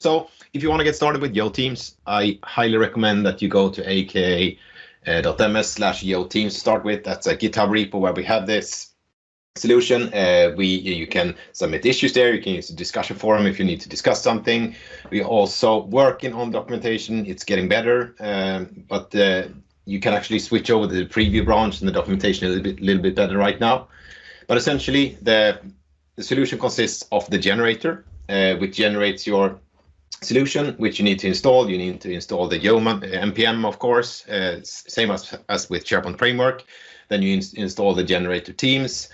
So if you want to get started with YoTeams, I highly recommend that you go to aka.ms/YoTeams to start with. That's a GitHub repo where we have this solution. You can submit issues there. You can use the discussion forum if you need to discuss something. We are also working on documentation. It's getting better, but you can actually switch over to the preview branch, and the documentation is a little bit better right now. But essentially, the solution consists of the generator, which generates your solution, which you need to install. You need to install the Yeoman npm, of course, same as with SharePoint Framework. Then you install the generator Teams,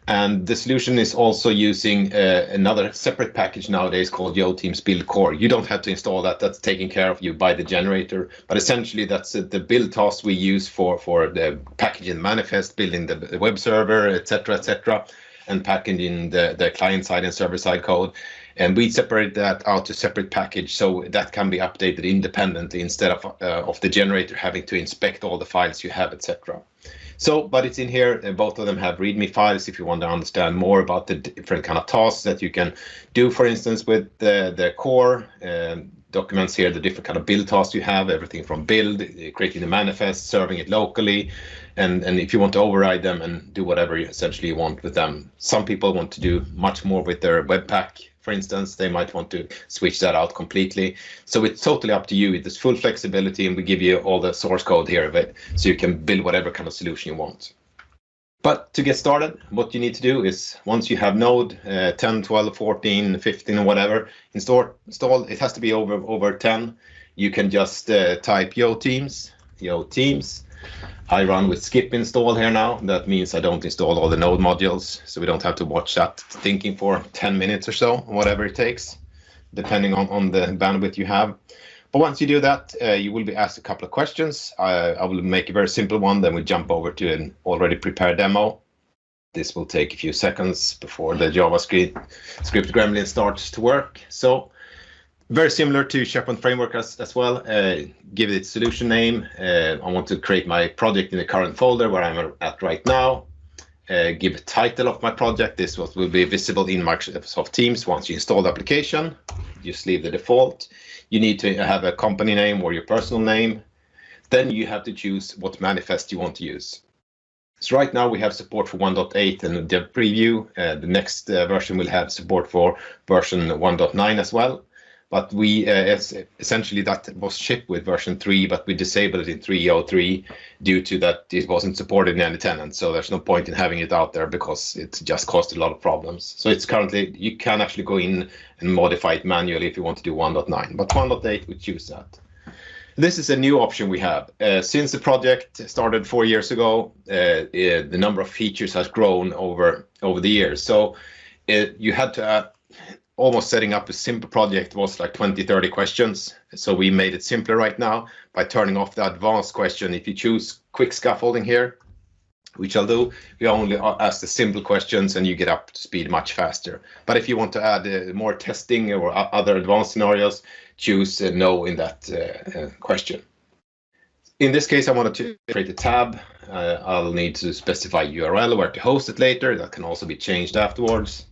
and the solution is also using another separate package nowadays called YoTeams Build Core. You don't have to install that; that's taken care of you by the generator. But essentially, that's the build task we use for the packaging the manifest, building the web server, etc., and packaging the client side and server side code. And we separate that out to separate package, so that can be updated independently instead of the generator having to inspect all the files you have, etc. So, but it's in here. Both of them have README files if you want to understand more about the different kind of tasks that you can do. For instance, with the core documents here, the different kind of build tasks you have, everything from build, creating the manifest, serving it locally, and if you want to override them and do whatever you essentially want with them. Some people want to do much more with their Webpack. For instance, they might want to switch that out completely. So it's totally up to you. It is full flexibility, and we give you all the source code here of it, so you can build whatever kind of solution you want. But to get started, what you need to do is, once you have Node 10, 12, 14, 15, or whatever installed, it has to be over 10. You can just type YoTeams. I run with skip install here now. That means I don't install all the Node modules, so we don't have to watch that thinking for 10 minutes or so, whatever it takes, depending on the bandwidth you have. But once you do that, you will be asked a couple of questions. I will make a very simple one, then we jump over to an already prepared demo. This will take a few seconds before the JavaScript gremlin starts to work. So very similar to SharePoint Framework as well. Give it its solution name. I want to create my project in the current folder where I'm at right now. Give a title of my project. This will be visible in Microsoft Teams once you install the application. Just leave the default. You need to have a company name or your personal name. Then you have to choose what manifest you want to use. So right now we have support for 1.8 and the dev preview. The next version will have support for version 1.9 as well. But we essentially that was shipped with version 3, but we disabled it in 3.03 due to that it wasn't supported in any tenant. So there's no point in having it out there because it just caused a lot of problems. So it's currently, you can actually go in and modify it manually if you want to do 1.9, but 1.8 we choose that. This is a new option we have. Since the project started 4 years ago, the number of features has grown over the years. So you had to almost setting up a simple project was like 20-30 questions. So we made it simpler right now by turning off the advanced question. If you choose quick scaffolding here, which I'll do, we only ask the simple questions and you get up to speed much faster. But if you want to add more testing or other advanced scenarios, choose no in that question. In this case, I wanted to create a tab. I'll need to specify URL where to host it later. That can also be changed afterwards.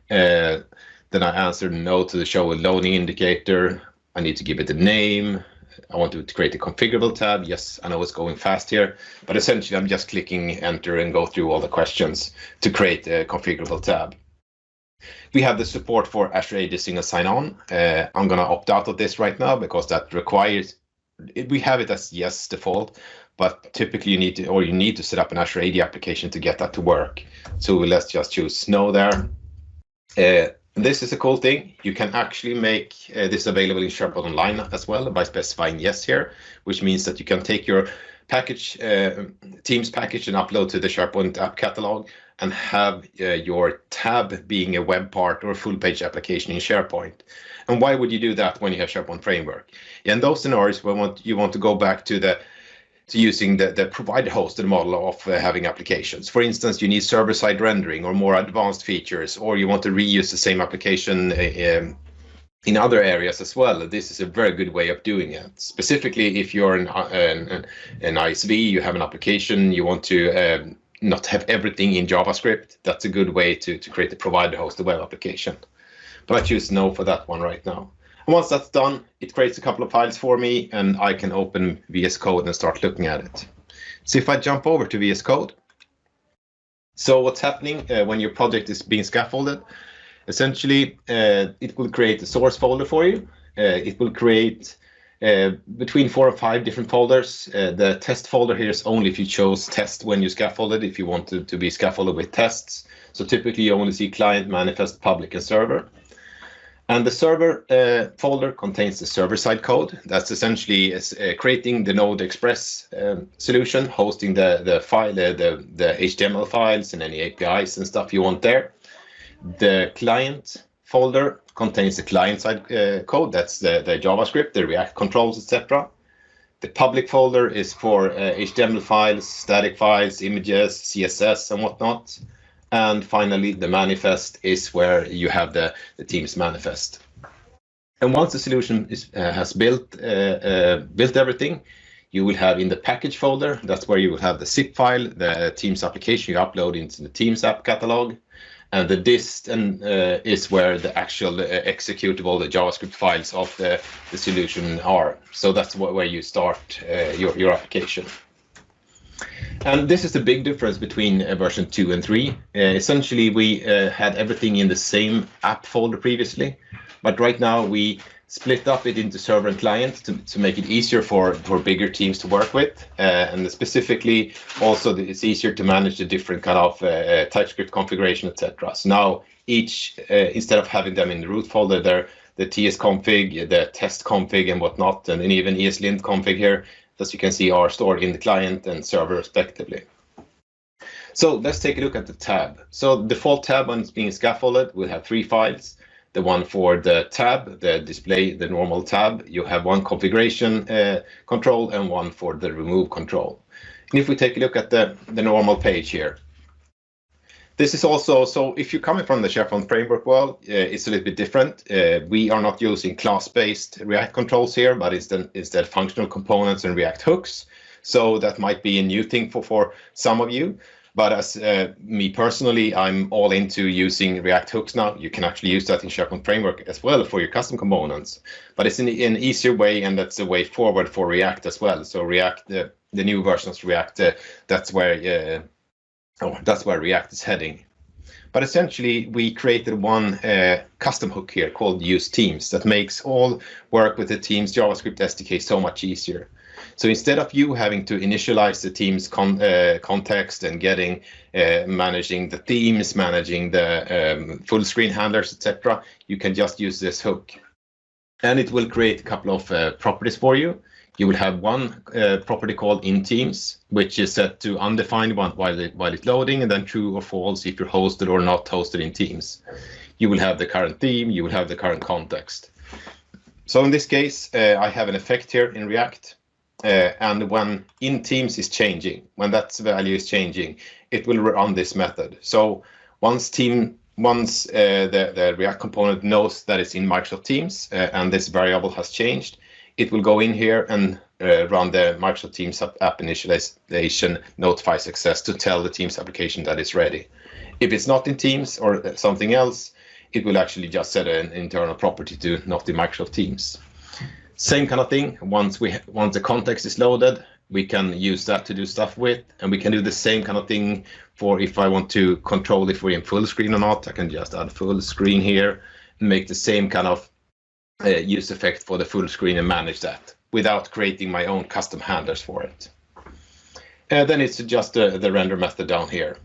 Then I answered no to the show a loading indicator. I need to give it a name. I want to create a configurable tab. Yes, I know it's going fast here, but essentially I'm just clicking enter and go through all the questions to create a configurable tab. We have the support for Azure AD Single Sign-On. I'm going to opt out of this right now because that requires, we have it as yes default, but typically you need to set up an Azure AD application to get that to work. So let's just choose no there. This is a cool thing. You can actually make this available in SharePoint Online as well by specifying yes here, which means that you can take your package, Teams package, and upload to the SharePoint app catalog and have your tab being a web part or a full page application in SharePoint. And why would you do that when you have SharePoint Framework? In those scenarios where you want to go back to using the provider hosted model of having applications. For instance, you need server-side rendering or more advanced features, or you want to reuse the same application in other areas as well. This is a very good way of doing it. Specifically, if you're an ISV, you have an application, you want to not have everything in JavaScript, that's a good way to create a provider-hosted web application. But I choose no for that one right now. And once that's done, it creates a couple of files for me, and I can open VS Code and start looking at it. So if I jump over to VS Code, so what's happening when your project is being scaffolded, essentially it will create a source folder for you. It will create between 4 or 5 different folders. The test folder here is only if you chose test when you scaffolded, if you want to be scaffolded with tests. So typically you only see client, manifest, public, and server. And the server folder contains the server-side code. That's essentially creating the Node Express solution, hosting the file, the HTML files and any APIs and stuff you want there. The client folder contains the client-side code. That's the JavaScript, the React controls, etc. The public folder is for HTML files, static files, images, CSS, and whatnot. And finally, the manifest is where you have the Teams manifest. And once the solution has built everything, you will have in the package folder, that's where you will have the zip file, the Teams application you upload into the Teams app catalog. And the dist is where the actual executable, the JavaScript files of the solution are. So that's where you start your application. And this is the big difference between version 2 and 3. Essentially, we had everything in the same app folder previously, but right now we split up it into server and client to make it easier for bigger teams to work with. And specifically, also it's easier to manage the different kind of TypeScript configuration, etc. So now each, instead of having them in the root folder, they're the TS config, the test config and whatnot, and even ESLint config here, as you can see, are stored in the client and server respectively. So let's take a look at the tab. So default tab when it's being scaffolded will have 3 files. The one for the tab, the display, the normal tab. You have one configuration control and one for the remove control. And if we take a look at the normal page here, this is also, so if you're coming from the SharePoint framework world, it's a little bit different. We are not using class-based React controls here, but instead functional components and React hooks. So that might be a new thing for some of you. But as me personally, I'm all into using React hooks now. You can actually use that in SharePoint framework as well for your custom components. But it's in an easier way, and that's a way forward for React as well. So React, the new versions of React, that's where React is heading. But essentially, we created one custom hook here called Use Teams that makes all work with the Teams JavaScript SDK so much easier. So instead of you having to initialize the Teams context and managing the themes, managing the full screen handlers, etc., you can just use this hook. And it will create a couple of properties for you. You will have one property called in Teams, which is set to undefined while it's loading, and then true or false if you're hosted or not hosted in Teams. You will have the current theme, you will have the current context. So in this case, I have an effect here in React. And when in Teams is changing, when that value is changing, it will run this method. So once the React component knows that it's in Microsoft Teams and this variable has changed, it will go in here and run the Microsoft Teams app initialization notify success to tell the Teams application that it's ready. If it's not in Teams or something else, it will actually just set an internal property to not in Microsoft Teams. Same kind of thing. Once the context is loaded, we can use that to do stuff with, and we can do the same kind of thing for if I want to control if we're in full screen or not. I can just add full screen here and make the same kind of use effect for the full screen and manage that without creating my own custom handlers for it. Then it's just the render method down here.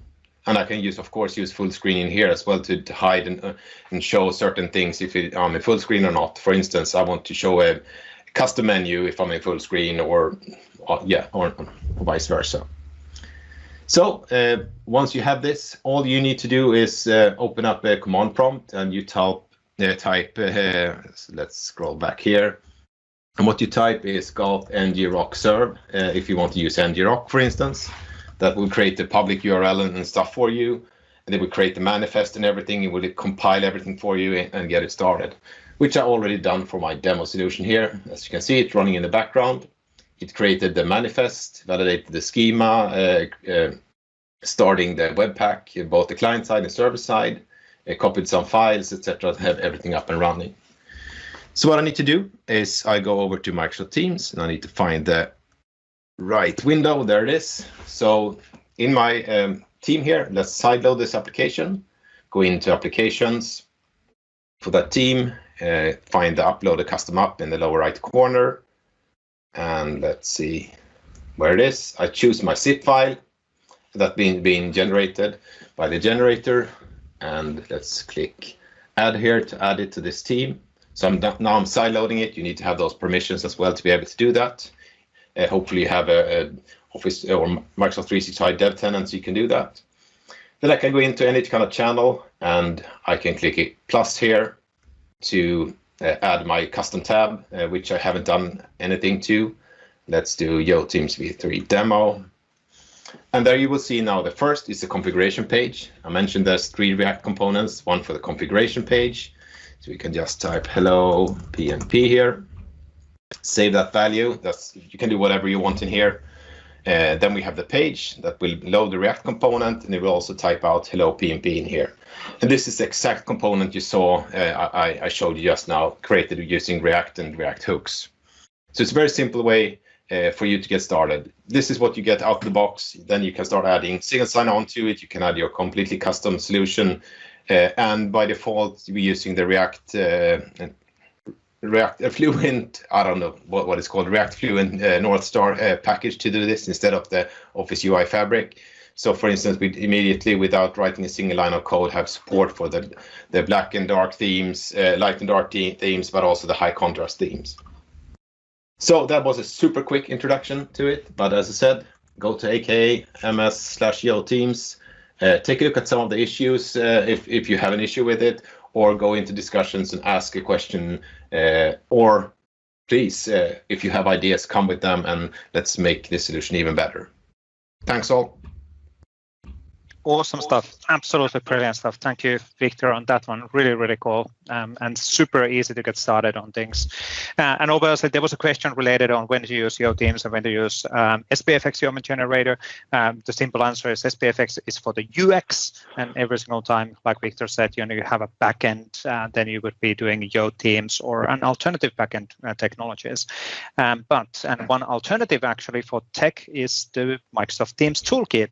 And I can of course, use full screen in here as well to hide and show certain things if I'm in full screen or not. For instance, I want to show a custom menu if I'm in full screen or vice versa. So once you have this, all you need to do is open up a command prompt and you type, let's scroll back here. And what you type is gauth ngrok serve if you want to use ngrok, for instance. That will create the public URL and stuff for you. And it will create the manifest and everything. It will compile everything for you and get it started, which I already done for my demo solution here. As you can see, it's running in the background. It created the manifest, validated the schema, starting the Webpack, both the client side and server side, copied some files, etc., to have everything up and running. So what I need to do is I go over to Microsoft Teams and I need to find the right window. There it is. So in my team here, let's sideload this application, go into applications for that team, find the upload a custom app in the lower right corner. And let's see where it is. I choose my zip file that's being generated by the generator. And let's click add here to add it to this team. So now I'm sideloading it. You need to have those permissions as well to be able to do that. Hopefully you have a Office or Microsoft 365 dev tenant, so you can do that. Then I can go into any kind of channel and I can click plus here to add my custom tab, which I haven't done anything to. Let's do Yo Teams V3 demo. And there you will see now the first is the configuration page. I mentioned there's 3 React components, one for the configuration page. So we can just type hello PnP here, save that value. You can do whatever you want in here. Then we have the page that will load the React component, and it will also type out hello PnP in here. And this is the exact component you saw I showed you just now, created using React and React hooks. So it's a very simple way for you to get started. This is what you get out of the box. Then you can start adding single sign-on to it. You can add your completely custom solution. And by default, we're using the React Fluent, I don't know what it's called, React Fluent North Star package to do this instead of the Office UI Fabric. So for instance, we immediately, without writing a single line of code, have support for the black and dark themes, light and dark themes, but also the high contrast themes. So that was a super quick introduction to it. But as I said, go to aka.ms/Yo Teams, take a look at some of the issues if you have an issue with it, or go into discussions and ask a question, or please, if you have ideas, come with them and let's make this solution even better. Thanks all. Awesome stuff. Absolutely brilliant stuff. Thank you, Wictor, on that one. Really, really cool, and super easy to get started on things. And obviously, there was a question related on when to use Yo Teams and when to use SPFX Yeoman generator. The simple answer is SPFX is for the UX, and every single time, like Wictor said, you have a backend, then you would be doing Yo Teams or an alternative backend technologies. And one alternative actually for tech is the Microsoft Teams Toolkit.